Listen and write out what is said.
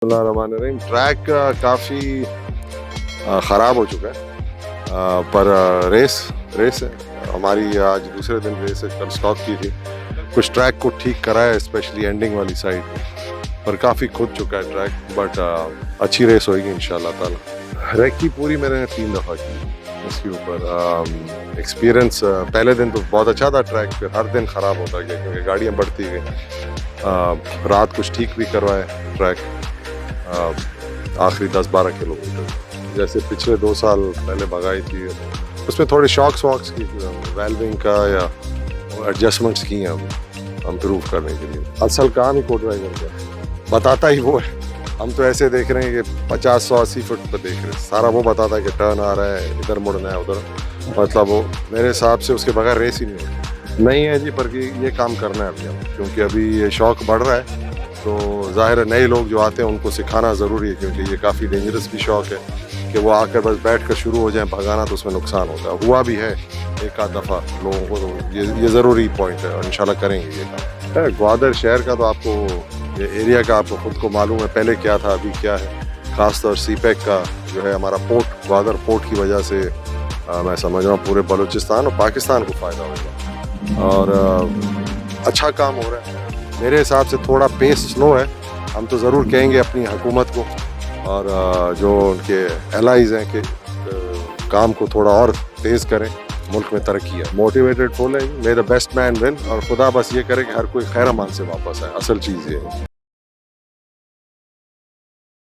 اللہ الرحمن الرحیم. ٹریک کافی خراب ہو چکا ہے پر ریس ہے ہماری. آج دوسرے دن ریس ہے, کل اسٹاپ کی تھی. کچھ ٹریک کو ٹھیک کرا ہے اسپیشلی اینڈنگ والی سائڈ میں, پر کافی کھد چکا ہے ٹریک. بٹ اچھی ریس ہوئے گی ان شاء اللہ تعالیٰ. ریک کی پوری میں نے 3 دفعہ کی اس کے اوپر. ایکسپیرئنس پہلے دن تو بہت اچھا تھا ٹریک, پھر ہر دن خراب ہوتا گیا کیونکہ گاڑیاں بڑھتی گئی. رات کچھ ٹھیک بھی کروائے ٹریک آخری 10-12 کلومیٹر, جیسے پچھلے 2 سال پہلے بھگائی تھی. اس میں تھوڑے شاکس واکس کی, ویلونگ کا یا ایڈجسٹمنٹس کی ہیں ہم امپروو کرنے کے لیے. اصل کام ہی کو ڈرائیور کا بتاتا ہی وہ ہے. ہم تو ایسے دیکھ رہے ہیں کہ 50-100-80 فٹ پہ دیکھ رہے ہیں, سارا وہ بتاتا ہے کہ ٹرن آ رہا ہے, ادھر مڑنا ہے ادھر. مطلب وہ میرے حساب سے اس کے بغیر ریس ہی نہیں ہوتی. نہیں ہے جی, پر یہ کام کرنا ہے ابھی ہم, کیونکہ ابھی یہ شوق بڑھ رہا ہے. تو ظاہر ہے نئے لوگ جو آتے ہیں ان کو سکھانا ضروری ہے, کیونکہ یہ کافی ڈینجرس بھی شوق ہے کہ وہ آ کر بس بیٹھ کر شروع ہو جائیں بھگانا, تو اس میں نقصان ہوتا ہے. ہوا بھی ہے ایک آدھ دفعہ لوگوں کو, تو یہ ضروری پوائنٹ ہے اور انشاءاللہ کریں گے یہ کام. گوادر شہر کا تو آپ کو یہ ایریا کا آپ کو خود کو معلوم ہے پہلے کیا تھا ابھی کیا ہے. خاص طور سی پیک کا جو ہے ہمارا پورٹ, گوادر پورٹ کی وجہ سے میں سمجھ رہا ہوں پورے بلوچستان اور پاکستان کو فائدہ ہوگا, اور اچھا کام ہو رہا ہے. میرے حساب سے تھوڑا پیس سلو ہے. ہم تو ضرور کہیں گے اپنی حکومت کو اور جو ان کے الائز ہیں کہ کام کو تھوڑا اور تیز کریں. ملک میں ترقی ہے, موٹیویٹڈ فل ہے. مے دا بیسٹ مین ون, اور خدا بس یہ کرے کہ ہر کوئی خیر امان سے واپس آئے. اصل چیز یہ ہے.